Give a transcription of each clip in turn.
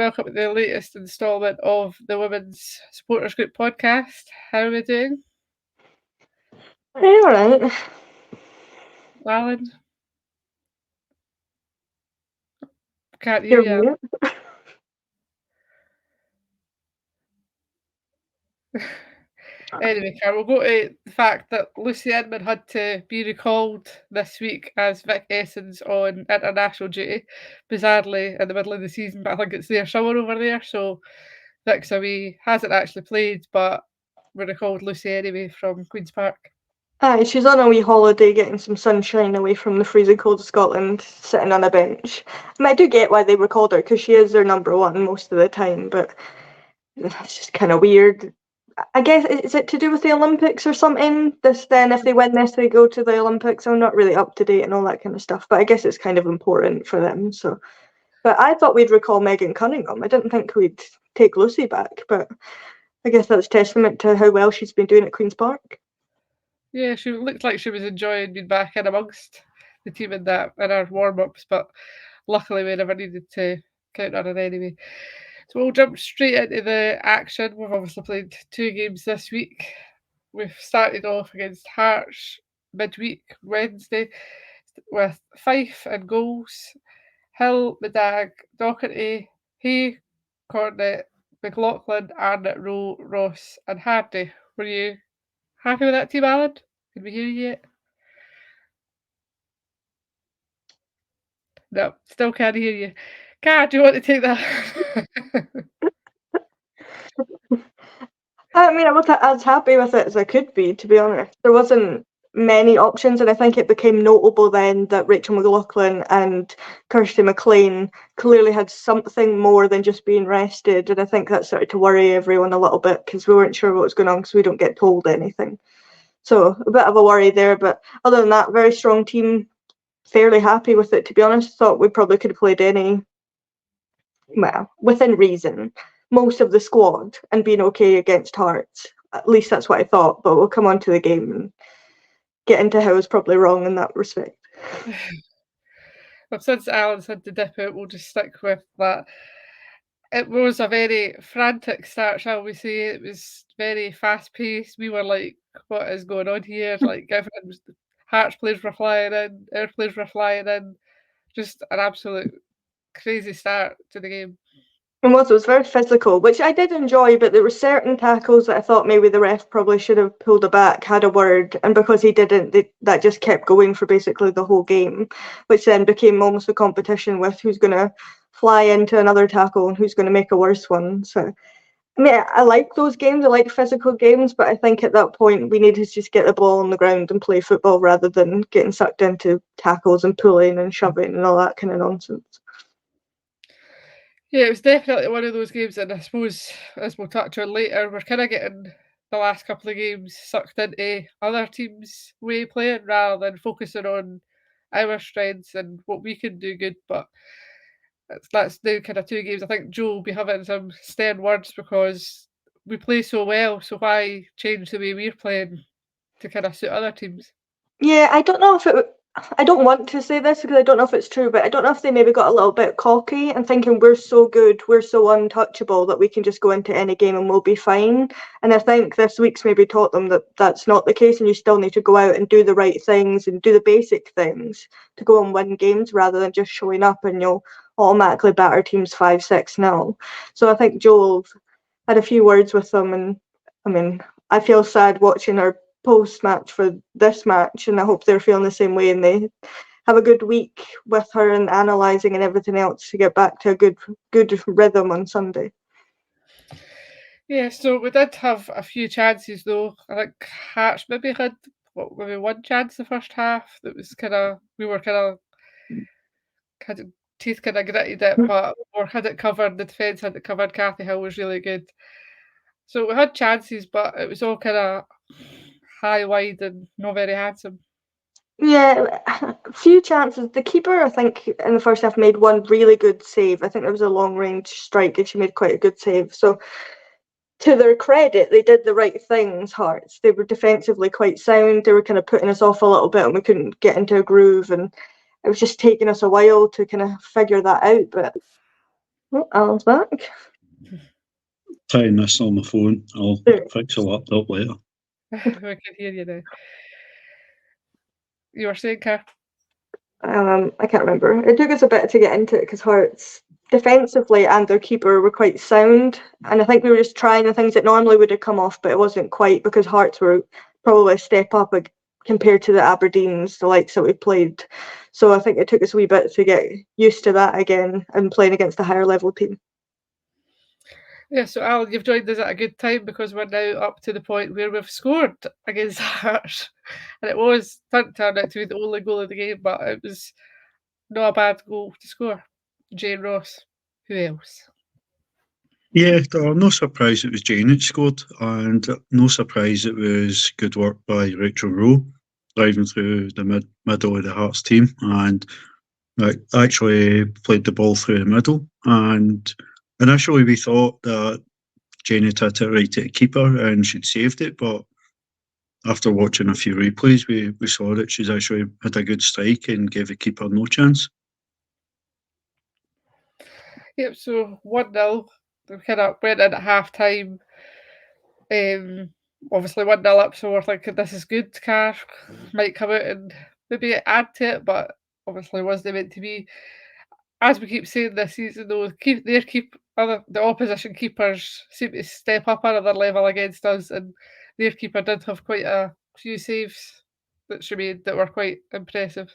welcome to the latest instalment of the Women's Supporters Group podcast. How are we doing? Hey, all right. Alan? Can't hear You're you. Anyway, Carl, we'll go to the fact that Lucy Inman had to be recalled this week as Vic Essens on international duty, bizarrely in the middle of the season, but I think it's their summer over there, so Vic's away, hasn't actually played, but we recalled Lucy anyway from Queen's Park. Aye, she's on a wee holiday getting some sunshine away from the freezing cold of Scotland, sitting on a bench. I do get why they recalled her, because she is their number one most of the time, but it's just kind of weird. I guess, is it to do with the Olympics or something? Then if they win this, they go to the Olympics. I'm not really up to date and all that kind of stuff, but I guess it's kind of important for them. So, but I thought we'd recall Megan Cunningham. I didn't think we'd take Lucy back, but I guess that's testament to how well she's been doing at Queen's Park. Yeah, she looked like she was enjoying being back in amongst the team in our warm-ups, but luckily we never needed to count on it anyway. So we'll jump straight into the action. We've obviously played 2 games this week. We've started off against Hearts midweek Wednesday with Fife and goals, Hill, Medag, Docherty, Hay, Cornet, McLaughlin, Arnott, Rowe, Ross and Hardy. Were you happy with that team, Alan? Can we hear you yet? No, still can't hear you. Kat, do you want to take that? I mean, I was as happy with it as I could be, to be honest. There wasn't many options, and I think it became notable then that Rachel McLaughlin and Kirsty McLean clearly had something more than just being rested, and I think that started to worry everyone a little bit because we weren't sure what was going on because we don't get told anything. So a bit of a worry there, but other than that, very strong team, fairly happy with it, to be honest. Thought we probably could have played well, within reason, most of the squad and been okay against Hearts. At least that's what I thought, but we'll come on to the game and get into how I was probably wrong in that respect. Well, since Alan's had to dip out, we'll just stick with that. It was a very frantic start, shall we say. It was very fast-paced. We were like, what is going on here? Like, Hearts players were flying in, our players were flying in. Just an absolute crazy start to the game. It was very physical, which I did enjoy, but there were certain tackles that I thought maybe the ref probably should have pulled it back, had a word, and because he didn't, that just kept going for basically the whole game, which then became almost a competition with who's going to fly into another tackle and who's going to make a worse one. So, I mean, I like those games, I like physical games, but I think at that point we needed to just get the ball on the ground and play football rather than getting sucked into tackles and pulling and shoving and all that kind of nonsense. Yeah, it was definitely one of those games, and I suppose, as we'll touch on later, we're kind of getting the last couple of games sucked into other teams' way of playing rather than focusing on our strengths and what we can do good. But that's the kind of 2 games. I think Joe will be having some stern words because we play so well, so why change the way we're playing to kind of suit other teams? Yeah, I don't know if I don't want to say this because I don't know if it's true, but I don't know if they maybe got a little bit cocky and thinking we're so good, we're so untouchable that we can just go into any game and we'll be fine. And I think this week's maybe taught them that that's not the case, and you still need to go out and do the right things and do the basic things to go and win games rather than just showing up and you'll automatically batter teams 5-6-0. So I think Joel had a few words with them, and I mean, I feel sad watching her post-match for this match, and I hope they're feeling the same way and they have a good week with her and analysing and everything else to get back to a good rhythm on Sunday. Yeah, so we did have a few chances though. I think Hearts maybe had maybe one chance the first half that was we were teeth kind of gritted it, but or had it covered. The defence had it covered. Kathy Hill was really good. So we had chances, but it was all kind of high, wide, and not very handsome. Yeah, a few chances. The keeper, I think, in the first half made one really good save. I think there was a long-range strike and she made quite a good save. So, to their credit, they did the right things, Hearts. They were defensively quite sound. They were kind of putting us off a little bit and we couldn't get into a groove. And it was just taking us a while to kind of figure that out. But Oh, Alan's back. Trying this on my phone. I'll There. fix the laptop later. We can hear you now. You were saying, Car? I can't remember. It took us a bit to get into it because Hearts defensively and their keeper were quite sound, and I think we were just trying the things that normally would have come off, but it wasn't quite because Hearts were probably a step up compared to the Aberdeens, the likes that we played. So I think it took us a wee bit to get used to that again and playing against a higher level team. Yeah, so Alan, you've joined us at a good time because we're now up to the point where we've scored against Hearts. And it was turned out to be the only goal of the game, but it was not a bad goal to score. Jane Ross. Who else? Yeah, I'm no surprise it was Jane that scored, and no surprise it was good work by Rachel Rowe, driving through the middle of the Hearts team, and actually played the ball through the middle. And initially we thought that Jane had hit it right at the keeper and she'd saved it, but after watching a few replays, we saw that she's actually had a good strike and gave the keeper no chance. Yep, so 1-0. We kind of went in at half time. Obviously 1-0 up, so we're thinking this is good. Car might come out and maybe add to it, but obviously wasn't meant to be. As we keep saying this season, though, the opposition keepers seem to step up another level against us, and their keeper did have quite a few saves that she made that were quite impressive.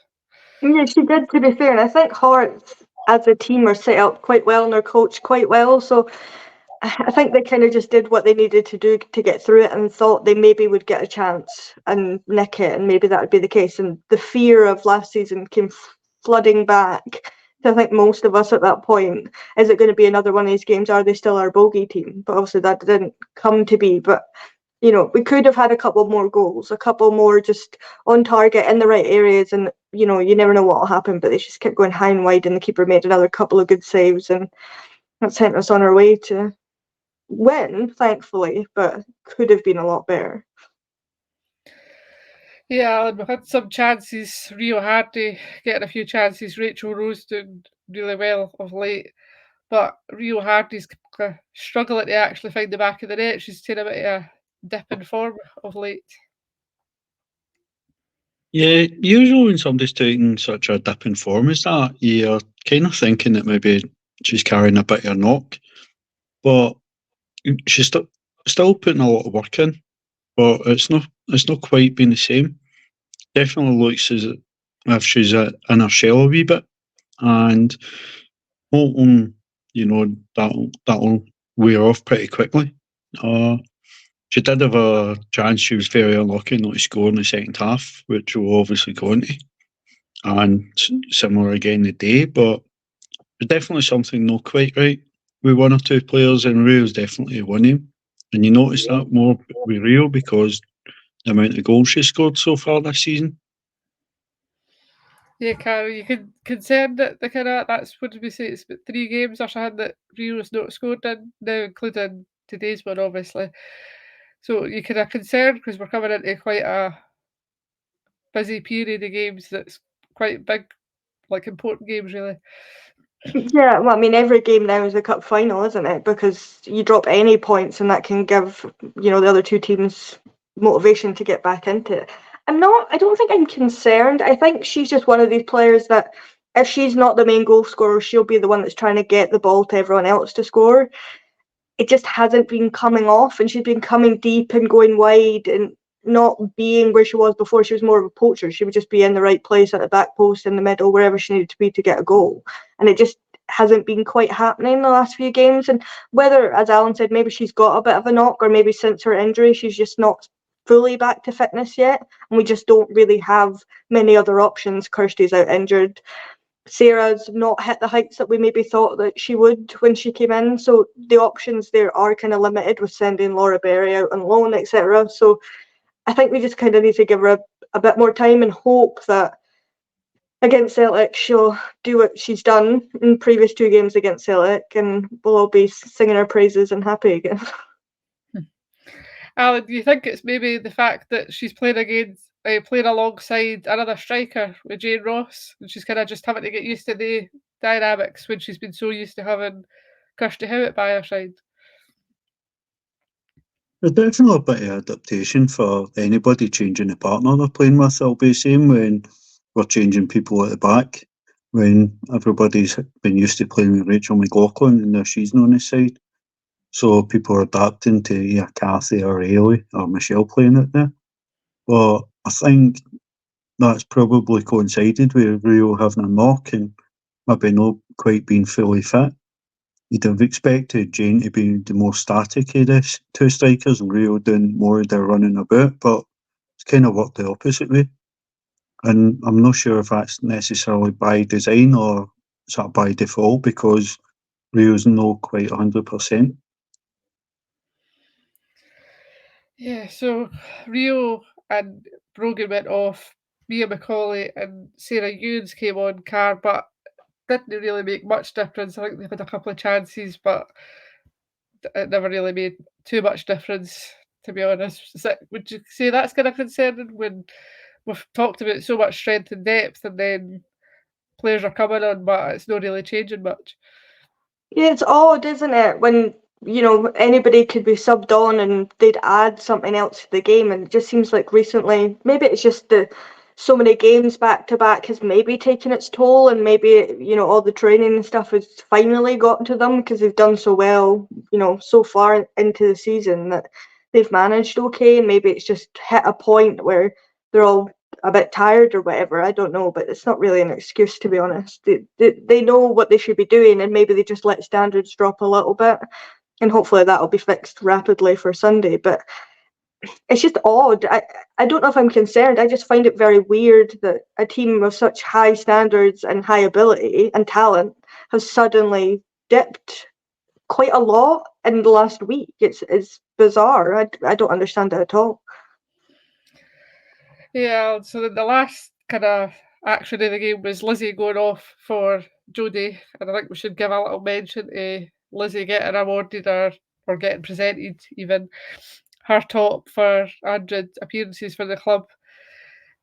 Yeah, she did, to be fair, and I think Hearts as a team are set up quite well and they're coached quite well, so I think they kind of just did what they needed to do to get through it and thought they maybe would get a chance and nick it, and maybe that would be the case. And the fear of last season came flooding back to I think most of us at that point. Is it going to be another one of these games? Are they still our bogey team? But obviously that didn't come to be. But we could have had a couple more goals, a couple more just on target in the right areas, and you never know what will happen. But they just kept going high and wide, and the keeper made another couple of good saves, and that sent us on our way to win, thankfully, but could have been a lot better. Yeah, and we had some chances. Rio Hardy getting a few chances. Rachel Rose doing really well of late. But Rio Hardy's struggling to actually find the back of the net. She's taken a bit of a dip in form of late. Yeah, usually when somebody's taking such a dip in form as that, you're kind of thinking that maybe she's carrying a bit of a knock. But she's still putting a lot of work in, but it's not quite been the same. Definitely looks as if she's in her shell a wee bit, and hoping that'll wear off pretty quickly. She did have a chance. She was very unlucky not to score in the second half, which we'll obviously go into, and similar again today. But there's definitely something not quite right with one or two players, and Rio's definitely one of them. And you notice that more with Rio because the amount of goals she scored so far this season. Yeah, Carol, you can concern that that's what did we say? It's about 3 games or something that Rio's not scored in now, including today's one, obviously. So you can have concern because we're coming into quite a busy period of games that's quite big, like important games, really. Yeah, well, I mean, every game now is a cup final, isn't it? Because you drop any points and that can give, the other two teams motivation to get back into it. I don't think I'm concerned. I think she's just one of these players that if she's not the main goal scorer, she'll be the one that's trying to get the ball to everyone else to score. It just hasn't been coming off, and she's been coming deep and going wide and not being where she was before. She was more of a poacher. She would just be in the right place at the back post, in the middle, wherever she needed to be to get a goal. And it just hasn't been quite happening the last few games. And whether, as Alan said, maybe she's got a bit of a knock, or maybe since her injury, she's just not fully back to fitness yet. And we just don't really have many other options. Kirsty's out injured. Sarah's not hit the heights that we maybe thought that she would when she came in. So the options there are kind of limited with sending Laura Berry out on loan, etc. So I think we just kind of need to give her a bit more time and hope that against Celtic she'll do what she's done in previous 2 games against Celtic, and we'll all be singing her praises and happy again. Alan, do you think it's maybe the fact that she's playing alongside another striker with Jane Ross, and she's kind of just having to get used to the dynamics when she's been so used to having Kirsty Howitt by her side. There's definitely a bit of adaptation for anybody changing the partner they're playing with. It'll be the same when we're changing people at the back, when everybody's been used to playing with Rachel McLaughlin and now she's not on his side. So people are adapting to either Cathy or Ailey or Michelle playing it there. But I think that's probably coincided with Rio having a knock and maybe not quite being fully fit. You'd have expected Jane to be the more static of the two strikers and Rio doing more of their running about, but it's kind of worked the opposite way. And I'm not sure if that's necessarily by design or sort of by default because Rio's not quite 100%. Yeah, so Rio and Brogan went off. Mia McCauley and Sarah Ewens came on Car, but didn't really make much difference. I think they had a couple of chances, but it never really made too much difference, to be honest. Would you say that's kind of concerning when we've talked about so much strength and depth and then players are coming on, but it's not really changing much? Yeah, it's odd, isn't it? When, anybody could be subbed on and they'd add something else to the game. And it just seems like recently, maybe it's just so many games back to back has maybe taken its toll, and maybe, all the training and stuff has finally gotten to them because they've done so well, so far into the season that they've managed okay. And maybe it's just hit a point where they're all a bit tired or whatever. I don't know, but it's not really an excuse, to be honest. They know what they should be doing, and maybe they just let standards drop a little bit, and hopefully that'll be fixed rapidly for Sunday. But it's just odd. I don't know if I'm concerned. I just find it very weird that a team of such high standards and high ability and talent has suddenly dipped quite a lot in the last week. It's bizarre. I don't understand it at all. Yeah, so the last kind of action of the game was Lizzie going off for Jodie, and I think we should give a little mention to Lizzie getting awarded or getting presented even her top for 100 appearances for the club.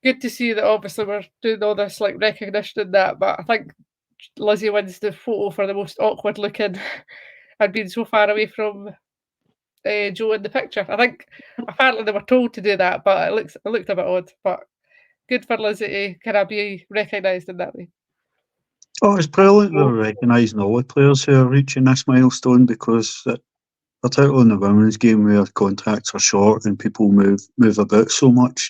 Good to see that obviously we're doing all this like recognition and that, but I think Lizzie wins the photo for the most awkward looking and being so far away from Joe in the picture. I think apparently they were told to do that, but it looked a bit odd. But good for Lizzie to kind of be recognised in that way. Oh, it's brilliant they're recognising all the players who are reaching this milestone because, particularly in the women's game where contracts are short and people move about so much,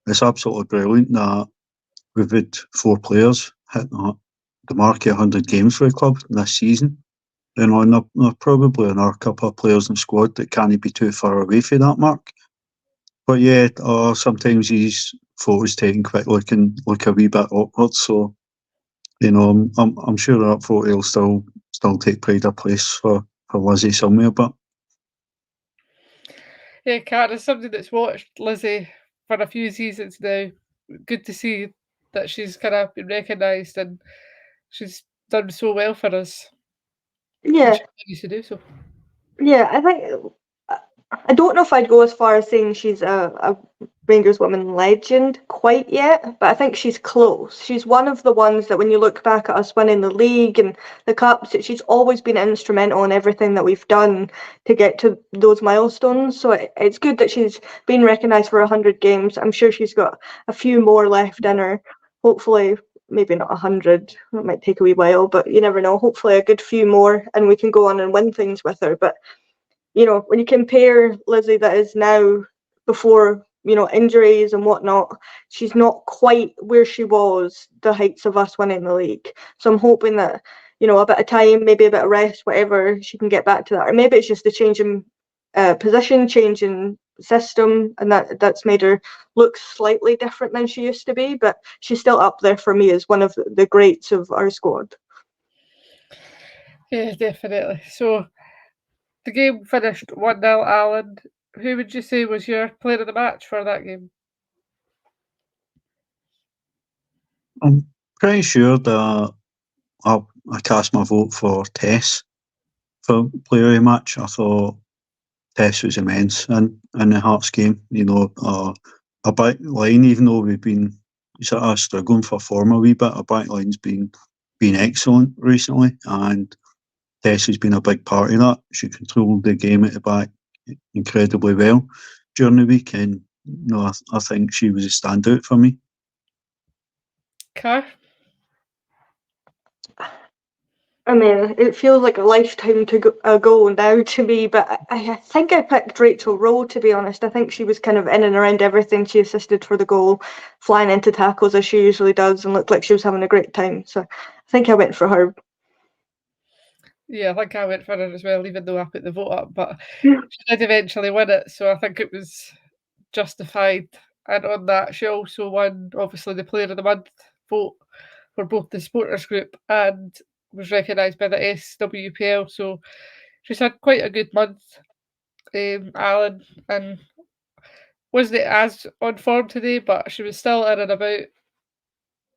it's absolutely brilliant that we've had 4 players hit the mark of 100 games for the club this season. And there probably are a couple of players in the squad that can't be too far away from that mark. But yeah, sometimes these photos taken quickly can look a wee bit awkward. So, I'm sure that photo will still take pride of place for Lizzie somewhere. But yeah, Kat, as somebody that's watched Lizzie for a few seasons now, good to see that she's kind of been recognised and she's done so well for us. Yeah. She continues to do so. Yeah, I think I don't know if I'd go as far as saying she's a Rangers women legend quite yet, but I think she's close. She's one of the ones that when you look back at us winning the league and the cups, she's always been instrumental in everything that we've done to get to those milestones. So it's good that she's been recognised for 100 games. I'm sure she's got a few more left in her. Hopefully, maybe not 100. That might take a wee while, but you never know. Hopefully a good few more and we can go on and win things with her. But when you compare Lizzie that is now before, injuries and whatnot, she's not quite where she was the heights of us winning the league. So I'm hoping that, a bit of time, maybe a bit of rest, whatever, she can get back to that. Or maybe it's just a change in position, change in system, and that's made her look slightly different than she used to be. But she's still up there for me as one of the greats of our squad. Yeah, definitely. So the game finished 1-0, Alan. Who would you say was your player of the match for that game? I'm pretty sure that I cast my vote for Tess for player of the match. I thought Tess was immense in the Hearts game. A back line, even though we've been sort of struggling for form a wee bit, our back line's been excellent recently, and Tess has been a big part of that. She controlled the game at the back incredibly well during the weekend. I think she was a standout for me. Car? I mean, it feels like a lifetime ago now to me, but I think I picked Rachel Rowe, to be honest. I think she was kind of in and around everything. She assisted for the goal, flying into tackles as she usually does, and looked like she was having a great time. So I think I went for her. Yeah, I think I went for her as well, even though I put the vote up, but Yeah. she did eventually win it, so I think it was justified. And on that, she also won, obviously, the Player of the Month vote for both the supporters group and was recognised by the SWPL, so she's had quite a good month, Alan, and wasn't as on form today, but she was still in and about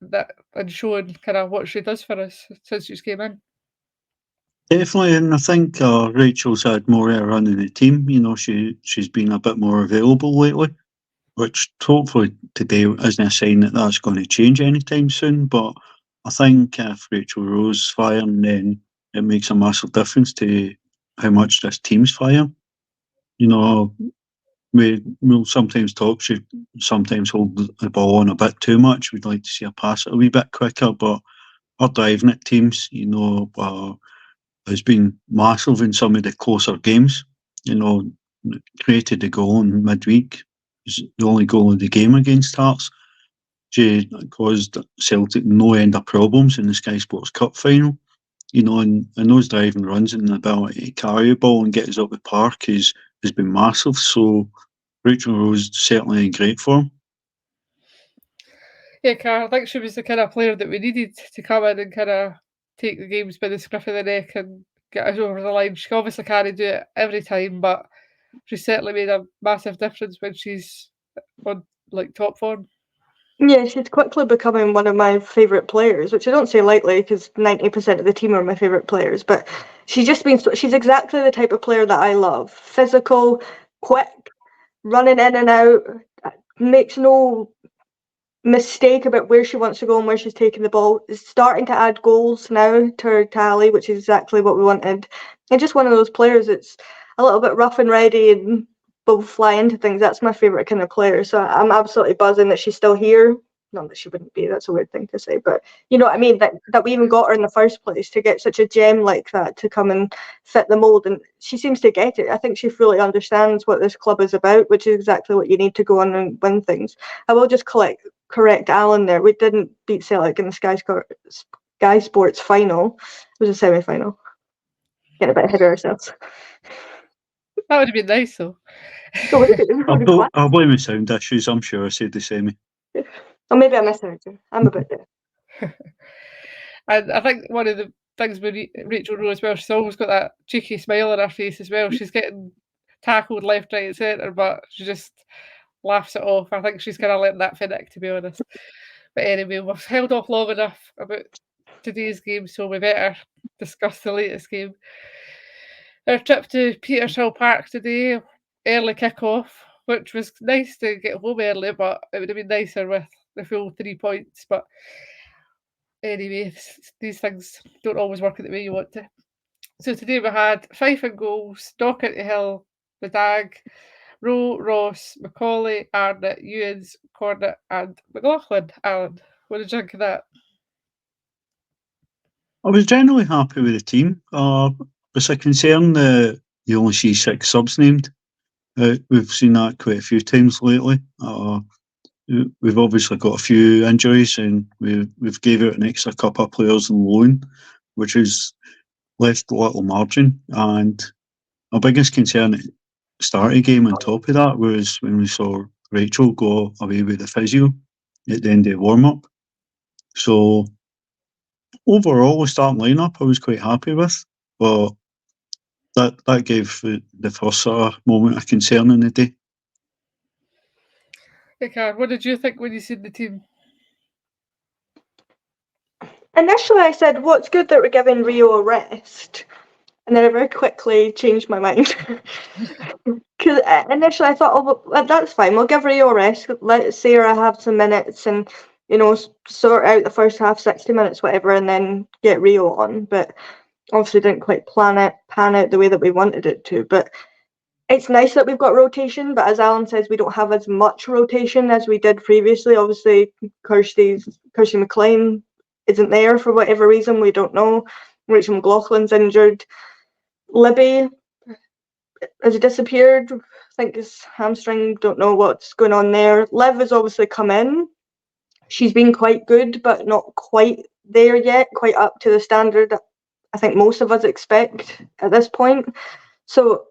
that and showing kind of what she does for us since she came in. Definitely, and I think Rachel's had more of a run in the team. She's been a bit more available lately, which hopefully today isn't a sign that that's going to change anytime soon. But I think if Rachel Rowe's firing, then it makes a massive difference to how much this team's firing. We'll sometimes talk. She sometimes hold the ball on a bit too much. We'd like to see her pass it a wee bit quicker, but her driving at teams, has been massive in some of the closer games. Created the goal in midweek. It was the only goal of the game against Hearts. She caused Celtic no end of problems in the Sky Sports Cup final. And those driving runs and the ability to carry the ball and get us up the park has been massive. So Rachel Rowe's certainly in great form. Yeah, Cara, I think she was the kind of player that we needed to come in and kind of take the games by the scruff of the neck and get us over the line. She obviously can't do it every time, but she certainly made a massive difference when she's on top form. Yeah, she's quickly becoming one of my favourite players, which I don't say lightly because 90% of the team are my favourite players, but she's exactly the type of player that I love. Physical, quick, running in and out, makes no mistake about where she wants to go and where she's taking the ball. Is starting to add goals now to her tally, which is exactly what we wanted. And just one of those players that's a little bit rough and ready and will fly into things. That's my favourite kind of player. So I'm absolutely buzzing that she's still here. Not that she wouldn't be, that's a weird thing to say, but you know what I mean, that we even got her in the first place, to get such a gem like that to come and fit the mould, and she seems to get it. I think she fully understands what this club is about, which is exactly what you need to go on and win things. I will just correct Alan there. We didn't beat Celtic in the Sky Sports final. It was a semi-final. Getting a bit ahead of ourselves. That would have been nice, though. I'll blame the sound issues. I'm sure I said the same. Or maybe I misheard you. I'm a bit there. And I think one of the things with Rachel Rowe as well, she's always got that cheeky smile on her face as well. She's getting tackled left, right, and centre, but she just laughs it off. I think she's kind of letting that finick, to be honest. But anyway, we've held off long enough about today's game, so we better discuss the latest game. Our trip to Petershill Park today, early kick-off, which was nice to get home early, but it would have been nicer with the full 3 points. But anyway, these things don't always work out the way you want to. So today we had Fife in goals, Docherty Hill, the Dag, Rowe, Ross, Macaulay, Arnott, Ewens, Cornett and McLaughlin. Alan, what did you think of that? I was generally happy with the team. Was a concern that you only see 6 subs named. We've seen that quite a few times lately. We've obviously got a few injuries, and we've gave out an extra couple of players on loan, which has left a little margin. And our biggest concern at the start of the game on top of that was when we saw Rachel go away with the physio at the end of the warm-up. So overall, the starting lineup I was quite happy with, but that gave the first sort of moment of concern in the day. Hey, Karen, what did you think when you seen the team? Initially, I said, what's good that we're giving Rio a rest? And then I very quickly changed my mind. Because initially I thought, oh, well, that's fine, we'll give Rio a rest, let Sarah have some minutes and, sort out the first half, 60 minutes, whatever, and then get Rio on. But obviously didn't quite pan out the way that we wanted it to. But it's nice that we've got rotation, but as Alan says, we don't have as much rotation as we did previously. Obviously, Kirsty McLean isn't there for whatever reason, we don't know. Rachel McLaughlin's injured. Libby has disappeared. I think his hamstring, don't know what's going on there. Liv has obviously come in. She's been quite good, but not quite there yet, quite up to the standard that I think most of us expect at this point. So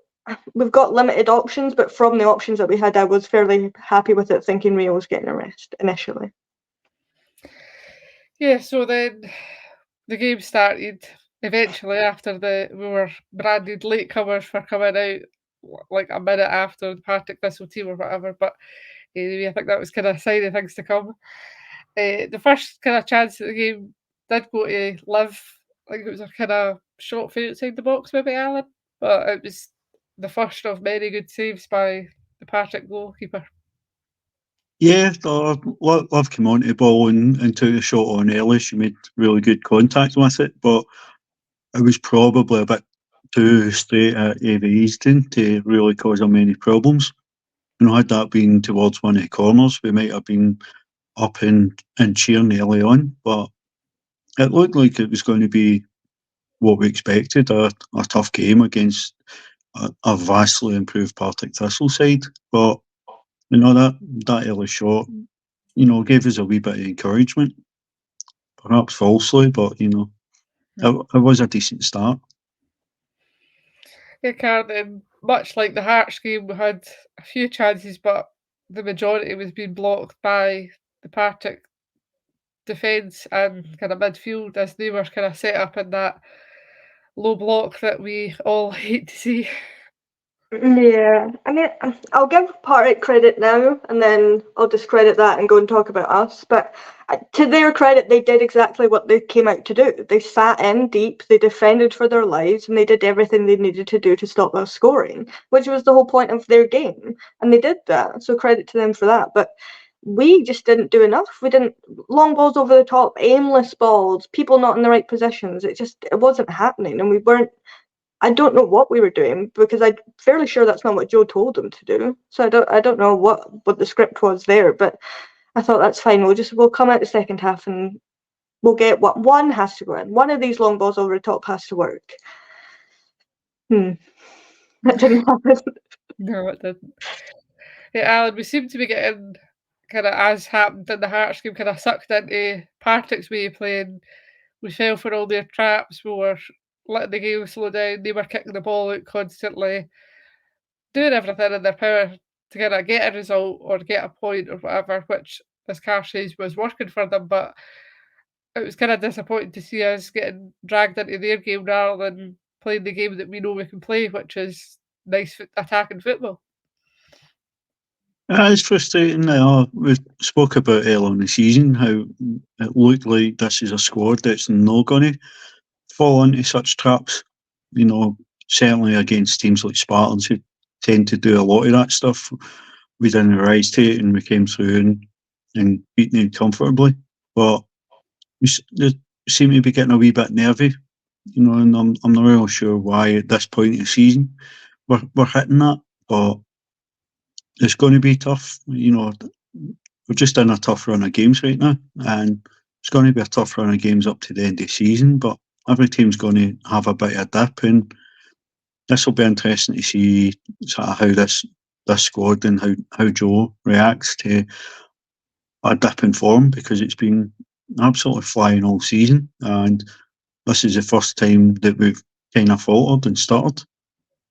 we've got limited options, but from the options that we had, I was fairly happy with it, thinking Rio was getting a rest initially. Yeah, so then the game started eventually after we were branded latecomers for coming out like a minute after the Partick Thistle team or whatever, but anyway, I think that was kind of a sign of things to come. The first kind of chance of the game did go to Liv. I think it was a kind of shot from outside the box, maybe Alan, but it was the first of many good saves by the Partick goalkeeper. Yeah, Love came onto the ball and took the shot on early. She made really good contact with it, but it was probably a bit too straight at Ava Easton to really cause her many problems. Had that been towards one of the corners, we might have been up and cheering early on, but it looked like it was going to be what we expected, a tough game against a vastly improved Partick Thistle side. But that early shot, gave us a wee bit of encouragement, perhaps falsely, but it was a decent start. Yeah, Karen, much like the Hearts game, we had a few chances, but the majority was being blocked by the Partick defence and kind of midfield as they were kind of set up in that low block that we all hate to see. Yeah, I mean, I'll give Partick credit now, and then I'll discredit that and go and talk about us. But to their credit, they did exactly what they came out to do. They sat in deep, they defended for their lives, and they did everything they needed to do to stop us scoring, which was the whole point of their game. And they did that, so credit to them for that. But we just didn't do enough. We didn't, long balls over the top, aimless balls, people not in the right positions. It wasn't happening, and we weren't. I don't know what we were doing, because I'm fairly sure that's not what Joe told them to do. So I don't know what the script was there, but I thought that's fine. We'll come out the second half and we'll get what one has to go in. One of these long balls over the top has to work. That didn't happen. No, it didn't. Yeah, Alan, we seem to be getting kind of, as happened in the Hearts game, kind of sucked into Partick's way of playing. We fell for all their traps. We were letting the game slow down. They were kicking the ball out constantly, doing everything in their power to kind of get a result or get a point or whatever, which, as Carr says, was working for them. But it was kind of disappointing to see us getting dragged into their game rather than playing the game that we know we can play, which is nice attacking football. It's frustrating. We spoke about earlier in the season how it looked like this is a squad that's not going to fall into such traps. Certainly against teams like Spartans, who tend to do a lot of that stuff. We didn't rise to it, and we came through and beat them comfortably. But they seem to be getting a wee bit nervy, and I'm not really sure why at this point in the season we're hitting that. But it's going to be tough. We're just in a tough run of games right now, and it's going to be a tough run of games up to the end of the season. But every team's going to have a bit of a dip, and this will be interesting to see sort of how this squad and how Joe reacts to a dip in form, because it's been absolutely flying all season, and this is the first time that we've kind of faltered and stuttered,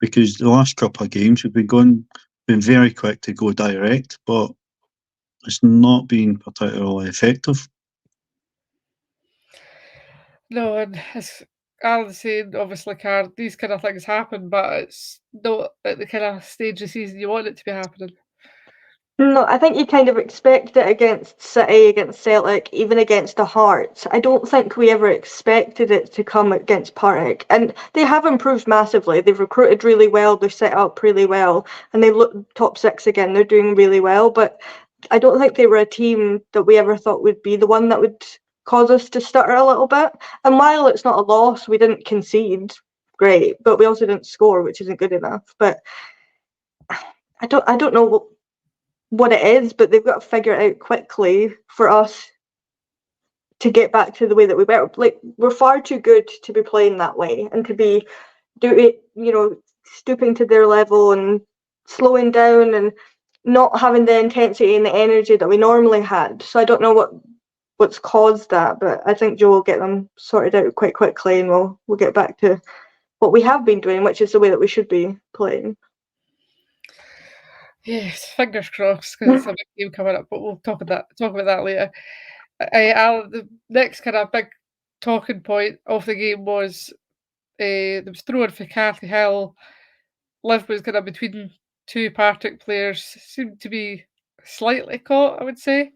because the last couple of games we've been very quick to go direct, but it's not been particularly effective. No, and as Alan said, obviously, Carr, these kind of things happen, but it's not at the kind of stage of the season you want it to be happening. No, I think you kind of expect it against City, against Celtic, even against the Hearts. I don't think we ever expected it to come against Partick. And they have improved massively. They've recruited really well, they're set up really well, and they look top six again. They're doing really well, but I don't think they were a team that we ever thought would be the one that would cause us to stutter a little bit. And while it's not a loss, we didn't concede, great, but we also didn't score, which isn't good enough. But I don't know what it is, but they've got to figure it out quickly for us to get back to the way that we were. Like, we're far too good to be playing that way and to be stooping to their level and slowing down and not having the intensity and the energy that we normally had. So I don't know what's caused that, but I think Joe will get them sorted out quite quickly, and we'll get back to what we have been doing, which is the way that we should be playing. Yes, fingers crossed, because it's a big game coming up, but we'll talk about that later. The next kind of big talking point of the game was there was throwing for Cathy Hill. Liv was kind of between two Partick players, seemed to be slightly caught, I would say.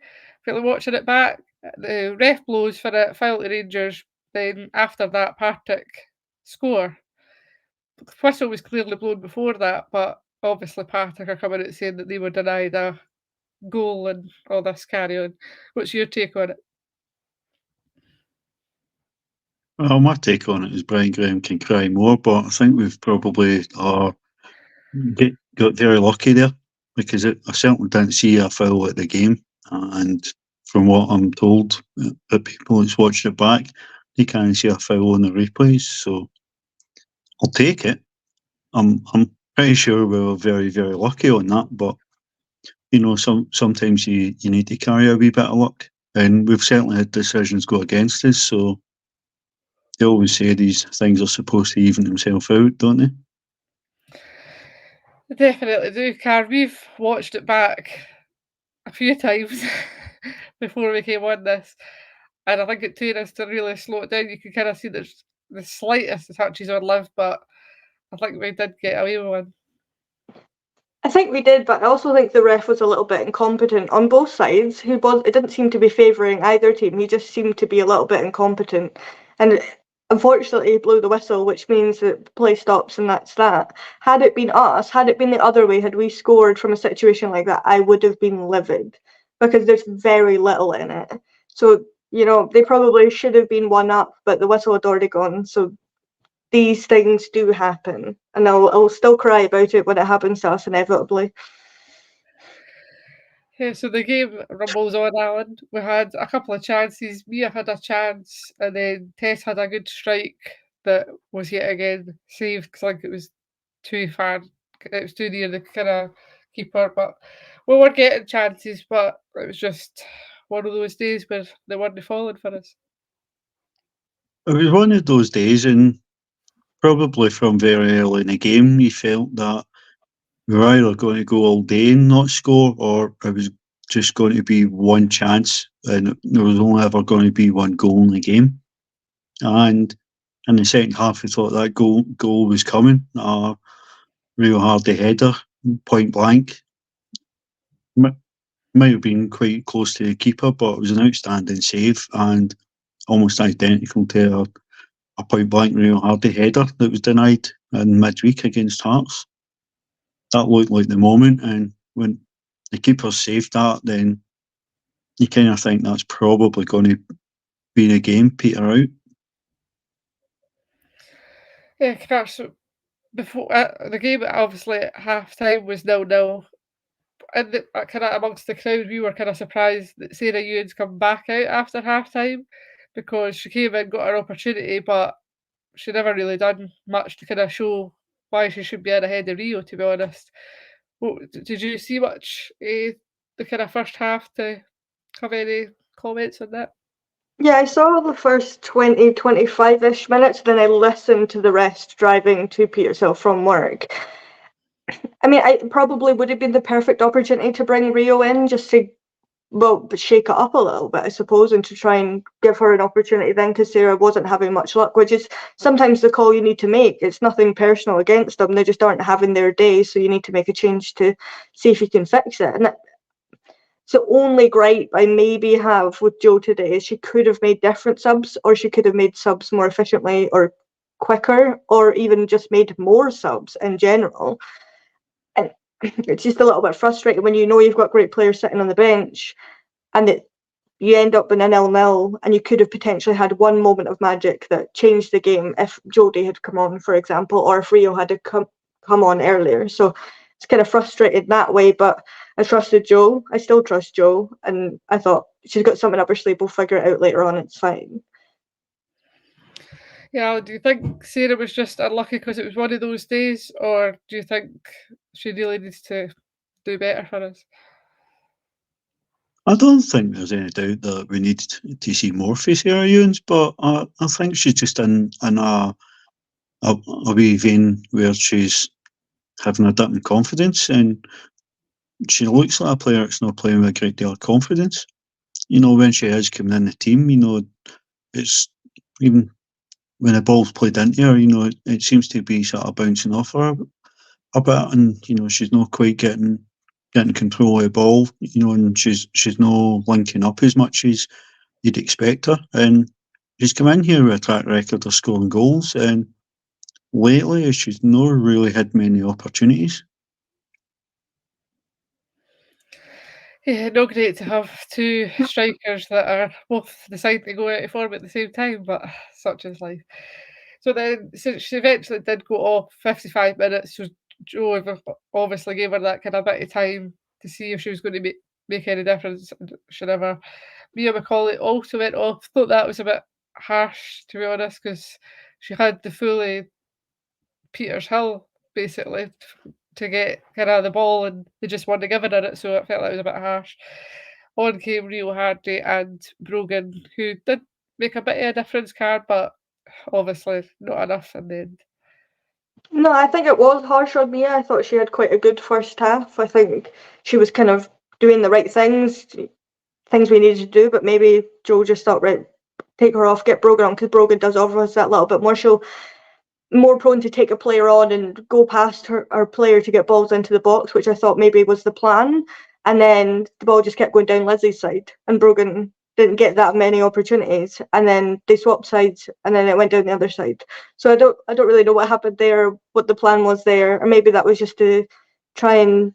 Really watching it back, the ref blows for it, foul to Rangers. Then after that, Partick score. The whistle was clearly blown before that, but obviously Partick are coming out saying that they were denied a goal and all this carry on. What's your take on it? Well, my take on it is Brian Graham can cry more, but I think we've probably got very lucky there, because I certainly didn't see a foul at the game, and from what I'm told, the people that's watched it back, they can't see a foul on the replays, so I'll take it. I'm pretty sure we were very, very lucky on that, but sometimes you need to carry a wee bit of luck, and we've certainly had decisions go against us, so they always say these things are supposed to even themselves out, don't they? They definitely do, Car. We've watched it back a few times before we came on this, and I think it took us to really slow it down. You can kind of see there's the slightest touches on Liv, but I think we did get away with one. I think we did, but I also think the ref was a little bit incompetent on both sides. It didn't seem to be favouring either team. He just seemed to be a little bit incompetent. And unfortunately, he blew the whistle, which means that play stops, and that's that. Had it been us, had it been the other way, had we scored from a situation like that, I would have been livid, because there's very little in it. So, they probably should have been 1-up, but the whistle had already gone. So these things do happen, and I'll still cry about it when it happens to us, inevitably. Yeah, so the game rumbles on, Alan. We had a couple of chances. Mia had a chance, and then Tess had a good strike that was yet again saved, because I think it was too far. It was too near the kind of keeper, but we were getting chances, but it was just one of those days where they weren't falling for us. It was one of those days, and probably from very early in the game, you felt that we were either going to go all day and not score, or it was just going to be one chance, and there was only ever going to be one goal in the game. And in the second half, we thought that goal was coming. Rio Hardy header, point blank. Might have been quite close to the keeper, but it was an outstanding save and almost identical to a point blank Rio Hardy header that was denied in midweek against Hearts. That looked like the moment, and when the keeper saved that, then you kind of think that's probably going to be the game, peter out. Yeah, Crash. Before the game, obviously at half time was 0-0. And kind of amongst the crowd, we were kind of surprised that Sarah Ewan's come back out after half time, because she came in, got her opportunity, but she never really done much to kind of show why she should be in ahead of Rio, to be honest. Did you see much the kind of first half to have any comments on that? Yeah, I saw the first 20, 25-ish minutes, then I listened to the rest driving to Petershill from work. I mean, it probably would have been the perfect opportunity to bring Rio in, just to, shake it up a little bit, I suppose, and to try and give her an opportunity then, because Sarah wasn't having much luck, which is sometimes the call you need to make. It's nothing personal against them. They just aren't having their day, so you need to make a change to see if you can fix it. And the only gripe I maybe have with Jo today is she could have made different subs, or she could have made subs more efficiently or quicker, or even just made more subs in general. And it's just a little bit frustrating when you know you've got great players sitting on the bench, and you end up in a 0-0, and you could have potentially had one moment of magic that changed the game if Jodie had come on, for example, or if Rio had come on earlier. So it's kind of frustrated that way, but I trusted Jo. I still trust Jo, and I thought she's got something up her sleeve. We'll figure it out later on. It's fine. Yeah, do you think Sarah was just unlucky because it was one of those days, or do you think she really needs to do better for us? I don't think there's any doubt that we need to see more from Sarah Ewens, but I think she's just in a wee vein where she's having a dip in confidence, and she looks like a player that's not playing with a great deal of confidence. When she is coming in the team, it's even when the ball's played into her, it seems to be sort of bouncing off her a bit, and she's not quite getting control of the ball, and she's not linking up as much as you'd expect her. And she's come in here with a track record of scoring goals, and lately she's not really had many opportunities. Yeah, not great to have two strikers that are both deciding to go out of form at the same time, but such is life. So then, since she eventually did go off 55 minutes, so Jo obviously gave her that kind of bit of time to see if she was going to make any difference. She never. Mia McCauley also went off. Thought that was a bit harsh, to be honest, because she had the fully Peters Hill basically to get kind of the ball, and they just wanted to give her it, so I felt like it was a bit harsh. On came Rio Hardy and Brogan, who did make a bit of a difference card, but obviously not enough in the end. No, I think it was harsh on Mia. I thought she had quite a good first half. I think she was kind of doing the right things we needed to do, but maybe Jo just thought, right, take her off, get Brogan on, because Brogan does offer us that little bit more. She'll more prone to take a player on and go past our player to get balls into the box, which I thought maybe was the plan. And then the ball just kept going down Lizzie's side, and Brogan didn't get that many opportunities. And then they swapped sides, and then it went down the other side. So I don't really know what happened there, what the plan was there, or maybe that was just to try and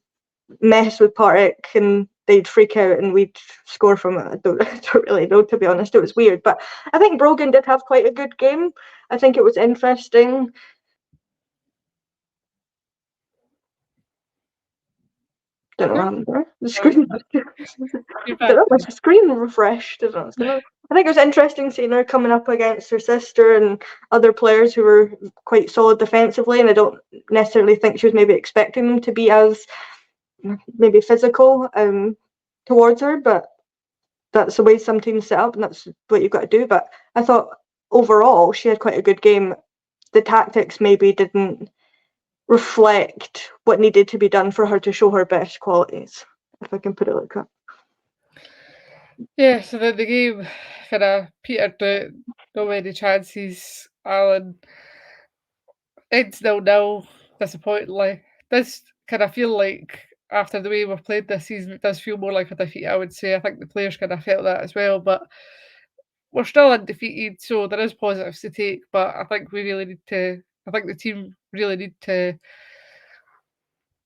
mess with Partick, and they'd freak out and we'd score from it. I don't really know, to be honest. It was weird, but I think Brogan did have quite a good game. I think it was interesting. Don't know what happened there. The screen. My screen refreshed. I think it was interesting seeing her coming up against her sister and other players who were quite solid defensively, and I don't necessarily think she was maybe expecting them to be as maybe physical towards her, but that's the way some teams set up, and that's what you've got to do. But I thought overall she had quite a good game. The tactics maybe didn't reflect what needed to be done for her to show her best qualities, if I can put it like that. Yeah, so then the game kind of petered out. No many chances. Alan ends 0-0, disappointingly. This kind of feel like, after the way we've played this season, it does feel more like a defeat, I would say. I think the players kind of felt that as well, but we're still undefeated, so there is positives to take, but I think the team really need to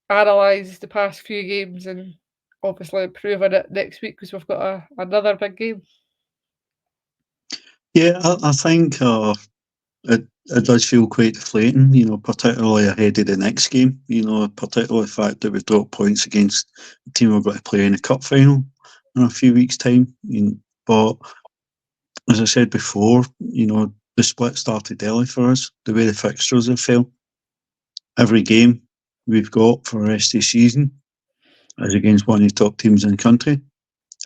analyse the past few games and obviously improve on it next week, because we've got another big game. Yeah, I think it does feel quite deflating, particularly ahead of the next game, particularly the fact that we've dropped points against the team we're going to play in the cup final in a few weeks' time. But as I said before, the split started early for us, the way the fixtures have fell. Every game we've got for the rest of the season is against one of the top teams in the country,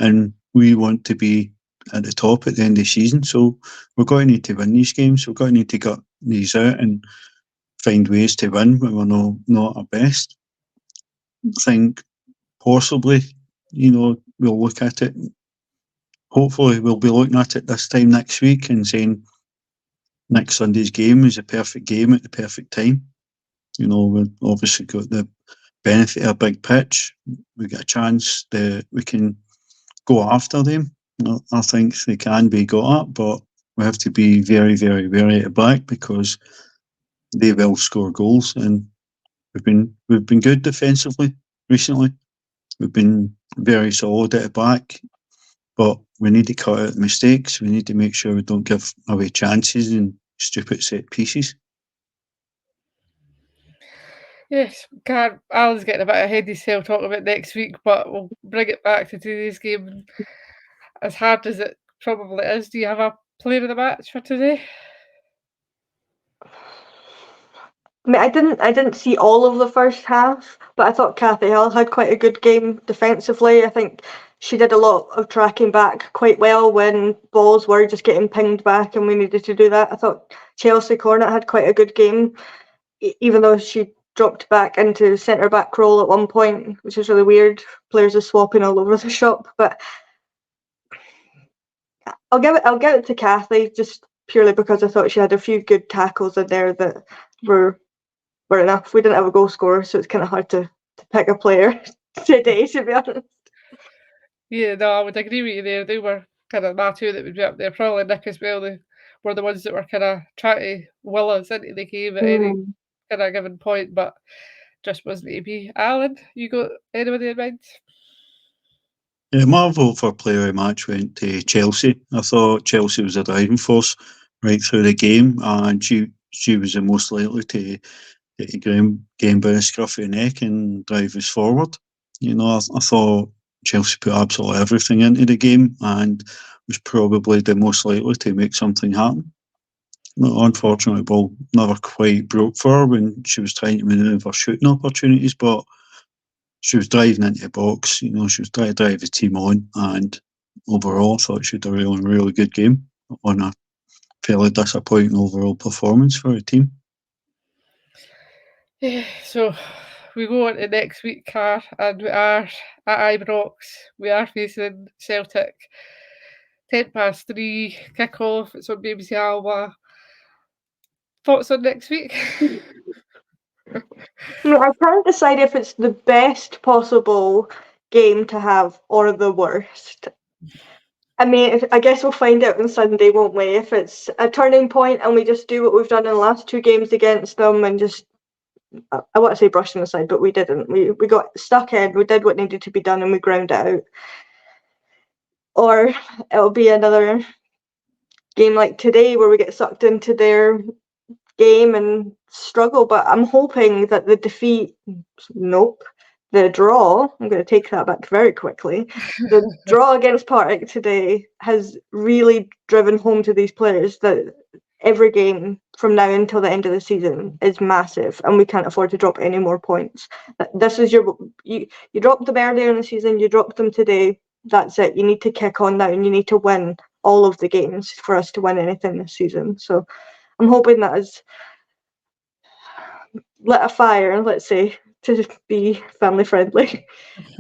and we want to be at the top at the end of the season, so we're going to need to win these games. We're going to need to gut these out and find ways to win when we're not our best. I think possibly, we'll look at it. Hopefully we'll be looking at it this time next week and saying next Sunday's game is a perfect game at the perfect time. We've obviously got the benefit of a big pitch. We get a chance that we can go after them. I think they can be got at, but we have to be very, very wary at the back, because they will score goals, and we've been good defensively recently. We've been very solid at the back, but we need to cut out mistakes. We need to make sure we don't give away chances and stupid set pieces. Yes, Alan's getting a bit ahead of himself talking about next week, but we'll bring it back to today's game. As hard as it probably is, do you have a player of the match for today? I mean, I didn't see all of the first half, but I thought Kathy Hill had quite a good game defensively. I think she did a lot of tracking back quite well when balls were just getting pinged back and we needed to do that. I thought Chelsea Cornet had quite a good game, even though she dropped back into centre back role at one point, which is really weird. Players are swapping all over the shop, but I'll give it to Kathy just purely because I thought she had a few good tackles in there that were enough. We didn't have a goal scorer, so it's kind of hard to pick a player today, to be honest. Yeah, no, I would agree with you there. They were kind of my two that would be up there. Probably Nick as well. They were the ones that were kind of trying to will us into the game at any kind of given point, but just wasn't to be. Alan, you got anybody in mind? Yeah, my vote for player of the match went to Chelsea. I thought Chelsea was a driving force right through the game, and she was the most likely to get the game by the scruff of the neck and drive us forward. You know, I thought Chelsea put absolutely everything into the game and was probably the most likely to make something happen. Unfortunately, the ball never quite broke for her when she was trying to manoeuvre shooting opportunities, but she was driving into the box. You know, she was trying to drive the team on, and overall, I thought she had a really good game on a fairly disappointing overall performance for the team. Yeah, so we go on to next week, Car, and we are at Ibrox. We are facing Celtic. 3:10 kick-off. It's on BBC Alba. Thoughts on next week? I can't decide if it's the best possible game to have or the worst. I mean, I guess we'll find out on Sunday, won't we? If it's a turning point and we just do what we've done in the last two games against them and just, I want to say brush them aside, but we didn't. We got stuck in, we did what needed to be done and we ground it out. Or it'll be another game like today where we get sucked into their game and struggle. But I'm hoping that the draw, I'm going to take that back very quickly. The draw against Partick today has really driven home to these players that every game from now until the end of the season is massive and we can't afford to drop any more points. This is you dropped them earlier in the season, you dropped them today. That's it. You need to kick on now and you need to win all of the games for us to win anything this season. So I'm hoping that has lit a fire, let's say, to be family friendly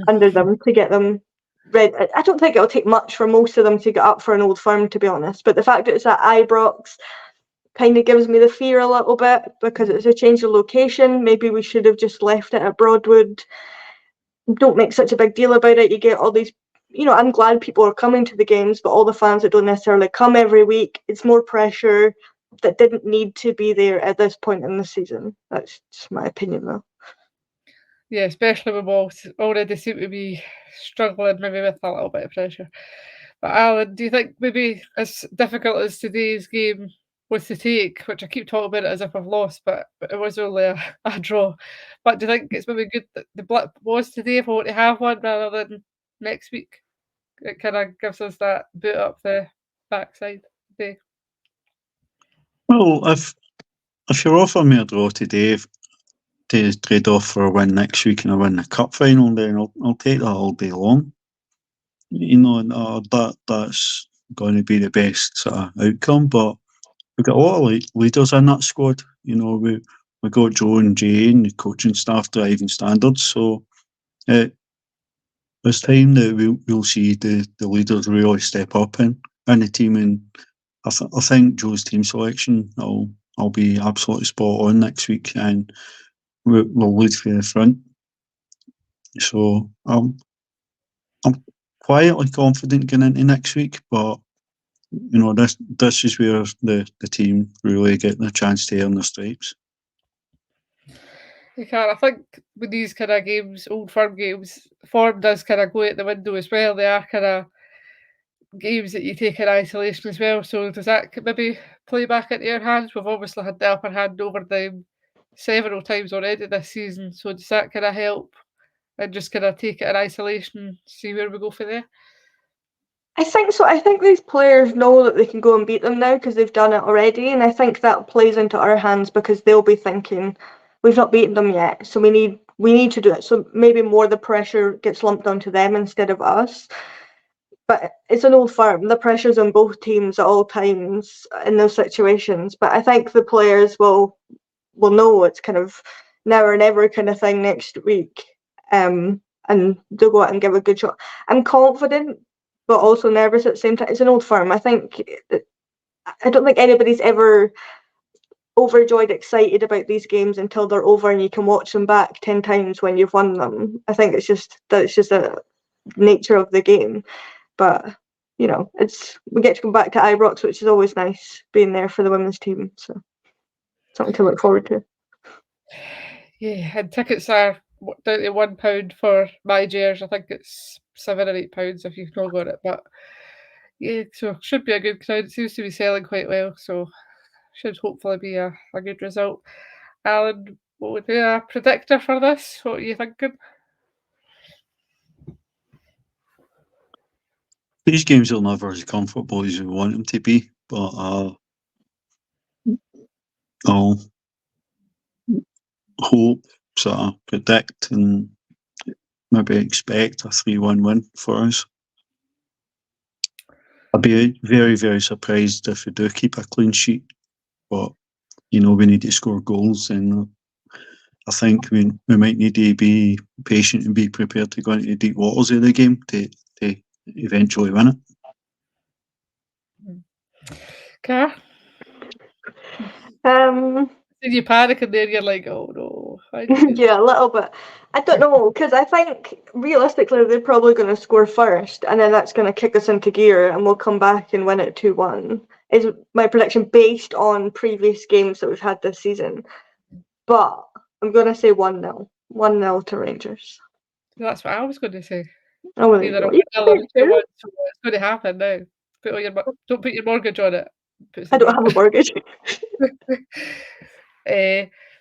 under them to get them ready. I don't think it'll take much for most of them to get up for an Old Firm, to be honest. But the fact that it's at Ibrox kind of gives me the fear a little bit because it's a change of location. Maybe we should have just left it at Broadwood. Don't make such a big deal about it. You get all these, I'm glad people are coming to the games, but all the fans that don't necessarily come every week, it's more pressure that didn't need to be there at this point in the season. That's just my opinion, though. Yeah, especially with both already seem to be struggling maybe with a little bit of pressure. But Alan, do you think maybe as difficult as today's game was to take, which I keep talking about it as if I've lost, but it was only a draw. But do you think it's maybe good that the blip was today if we want to have one rather than next week? It kind of gives us that boot up the backside today. Well, if you're offering me a draw today to trade off for a win next week and a win in the cup final, then I'll take that all day long. That's going to be the best sort of outcome. But we've got a lot of leaders in that squad. We got Joe and Jay and the coaching staff driving standards. So it's time that we'll see the leaders really step up in the team. And I think Joe's team selection will be absolutely spot on next week, and we'll lead for the front. So I'm quietly confident going into next week, but this is where the team really get the chance to earn their stripes. You can. I think with these kind of games, Old Firm games, form does kind of go out the window as well. They are kind of games that you take in isolation as well. So does that maybe play back into your hands? We've obviously had the upper hand over them several times already this season. So does that kind of help and just kind of take it in isolation, see where we go from there? I think so. I think these players know that they can go and beat them now because they've done it already, and I think that plays into our hands because they'll be thinking, we've not beaten them yet, so we need to do it. So maybe more the pressure gets lumped onto them instead of us. But it's an old firm. The pressure's on both teams at all times in those situations. But I think the players will know it's kind of now or never kind of thing next week, and they'll go out and give a good shot. I'm confident, but also nervous at the same time. It's an old firm. I don't think anybody's ever overjoyed, excited about these games until they're over and you can watch them back 10 times when you've won them. I think it's just a nature of the game. But we get to come back to Ibrox, which is always nice being there for the women's team. So something to look forward to. Yeah, and tickets are down to £1 for my Jers. I think it's £7 or £8 if you've not got it. But yeah, so should be a good crowd. It seems to be selling quite well, so should hopefully be a good result. Alan, what would be a predictor for this? What are you thinking? These games are never as comfortable as we want them to be, but I'll hope, sort of predict, and maybe expect a 3-1 win for us. I'd be very, very surprised if we do keep a clean sheet, but we need to score goals, and I think we might need to be patient and be prepared to go into the deep waters of the game to eventually win it. Cara? Did you panic and then you're like, oh no? Yeah, a little bit. I don't know, because I think realistically they're probably going to score first, and then that's going to kick us into gear, and we'll come back and win it 2-1. Is my prediction based on previous games that we've had this season. But I'm going to say 1-0. 1-0 to Rangers. That's what I was going to say. Oh, well, either a 1-0 or 2-1, so it's going to happen now. Don't put your mortgage on it. I don't have a mortgage.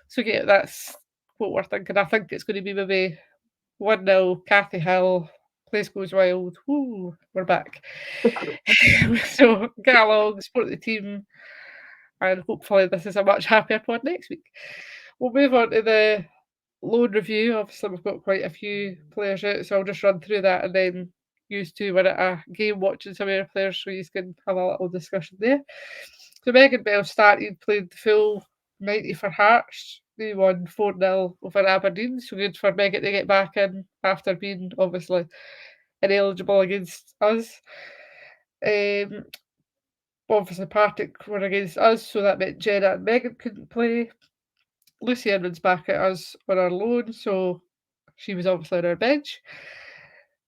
So yeah, that's what we're thinking. I think it's going to be maybe 1-0, Cathy Hill, place goes wild. Woo, we're back. So get along, support the team, and hopefully this is a much happier pod next week. We'll move on to the loan review. Obviously, we've got quite a few players out, so I'll just run through that, and then use two were at a game watching some of our players, so you can have a little discussion there. So Megan Bell started, played the full 90 for Hearts. They won 4-0 over Aberdeen, so good for Megan to get back in after being obviously ineligible against us. Obviously Partick were against us, so that meant Jenna and Megan couldn't play. Lucy Edmonds back at us on our loan, so she was obviously on our bench.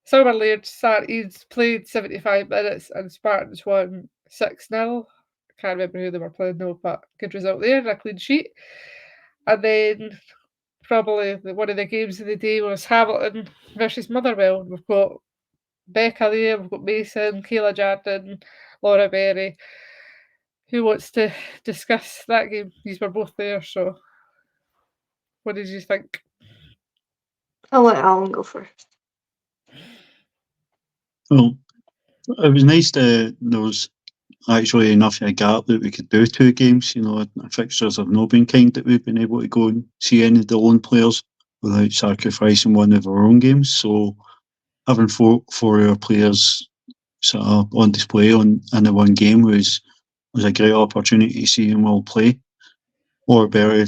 Summer Laird started, played 75 minutes, and Spartans won 6-0. Can't remember who they were playing though, but good result there, a clean sheet. And then probably one of the games of the day was Hamilton versus Motherwell. We've got Becca there, we've got Mason, Kayla Jardine, Laura Berry. Who wants to discuss that game? These were both there, so what did you think? I'll let Alan go first. Well, it was nice that there was actually enough of a gap that we could do two games. Fixtures have not been kind that we've been able to go and see any of the lone players without sacrificing one of our own games. So having four of our players sort of on display in the one game was a great opportunity to see them all play. Laura Berry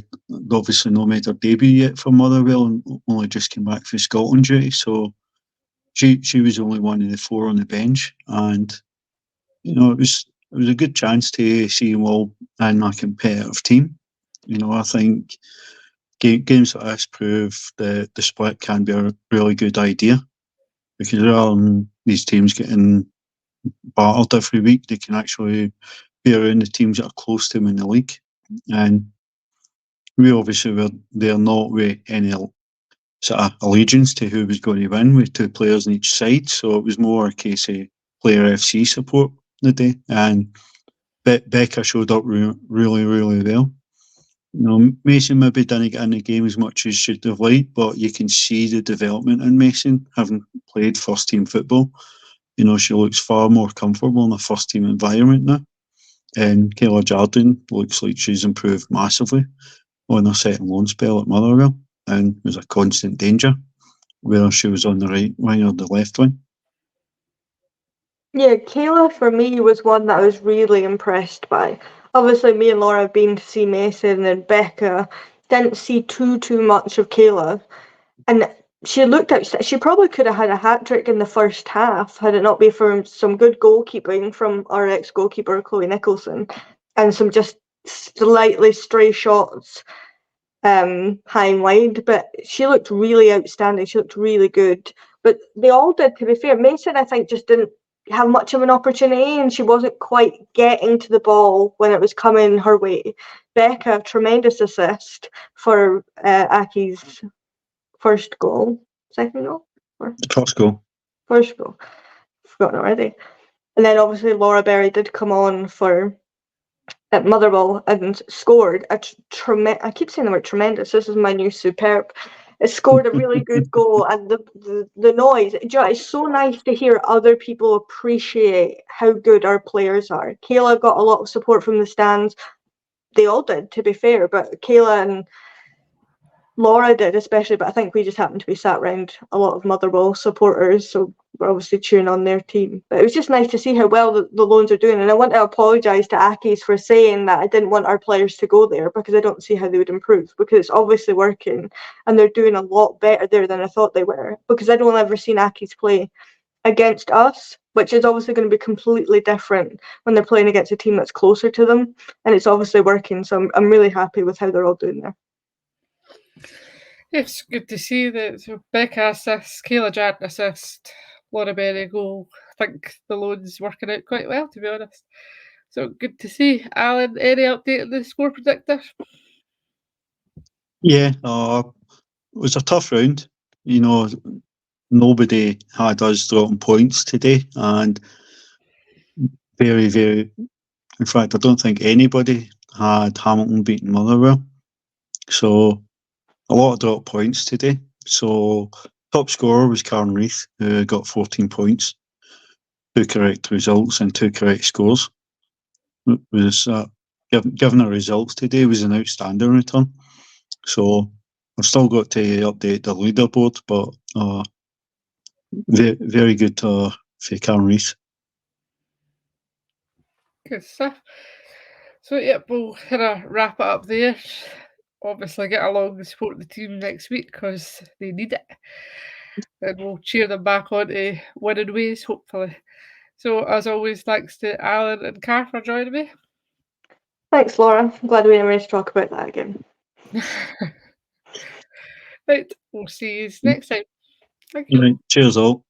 obviously not made her debut yet for Motherwell and only just came back from Scotland duty, so she was only one of the four on the bench, and it was a good chance to see them all in a competitive team. I think games like this prove that the split can be a really good idea, because rather than these teams getting battered every week, they can actually be around the teams that are close to them in the league. And we obviously were there not with any sort of allegiance to who was going to win, with two players on each side, so it was more a case of Player FC support the day, and Becca showed up really, really well. You know, Mason maybe didn't get in the game as much as she'd have liked, but you can see the development in Mason, having played first team football. You know, she looks far more comfortable in a first team environment now. And Kayla Jardine looks like she's improved massively on her second loan spell at Motherwell, and was a constant danger, whether she was on the right wing or the left wing. Yeah, Kayla for me was one that I was really impressed by. Obviously, me and Laura have been to see Mason, and Becca didn't see too much of Kayla, and she looked at. She probably could have had a hat trick in the first half had it not been for some good goalkeeping from our ex-goalkeeper Chloe Nicholson, and some just slightly stray shots high and wide. But she looked really outstanding. She looked really good. But they all did, to be fair. Mason, I think, just didn't have much of an opportunity, and she wasn't quite getting to the ball when it was coming her way. Becca, tremendous assist for Aki's first goal, second goal, First goal. first goal. Forgotten already. And then obviously Laura Berry did come on for at Motherwell and scored a I keep saying the word tremendous. This is my new superb. It scored a really good goal, and the noise. It's so nice to hear other people appreciate how good our players are. Kayla got a lot of support from the stands. They all did, to be fair, but Kayla and Laura did especially. But I think we just happened to be sat around a lot of Motherwell supporters, so we're obviously cheering on their team. But it was just nice to see how well the loans are doing. And I want to apologise to Aki's for saying that I didn't want our players to go there, because I don't see how they would improve, because it's obviously working and they're doing a lot better there than I thought they were, because I'd only ever seen Aki's play against us, which is obviously going to be completely different when they're playing against a team that's closer to them, and it's obviously working. So I'm really happy with how they're all doing there. It's good to see that Becca assist, Kayla Jardine assist, Laura Berry goal. I think the loan's working out quite well, to be honest. So good to see. Alan, any update on the score predictor? Yeah, it was a tough round. You know, nobody had us dropping points today, and very, very. In fact, I don't think anybody had Hamilton beating Motherwell. So a lot of drop points today. So top scorer was Karen Reith, who got 14 points, 2 correct results and 2 correct scores. It was given the results today was an outstanding return. So I've still got to update the leaderboard, but very, very good for Karen Reith. Good stuff. So yeah, we'll kind of wrap it up there. Obviously get along and support the team next week, because they need it. And we'll cheer them back on to winning ways, hopefully. So as always, thanks to Alan and Car for joining me. Thanks, Laura. I'm glad we didn't to talk about that again. Right, we'll see you next time. Thank you. Right, cheers all.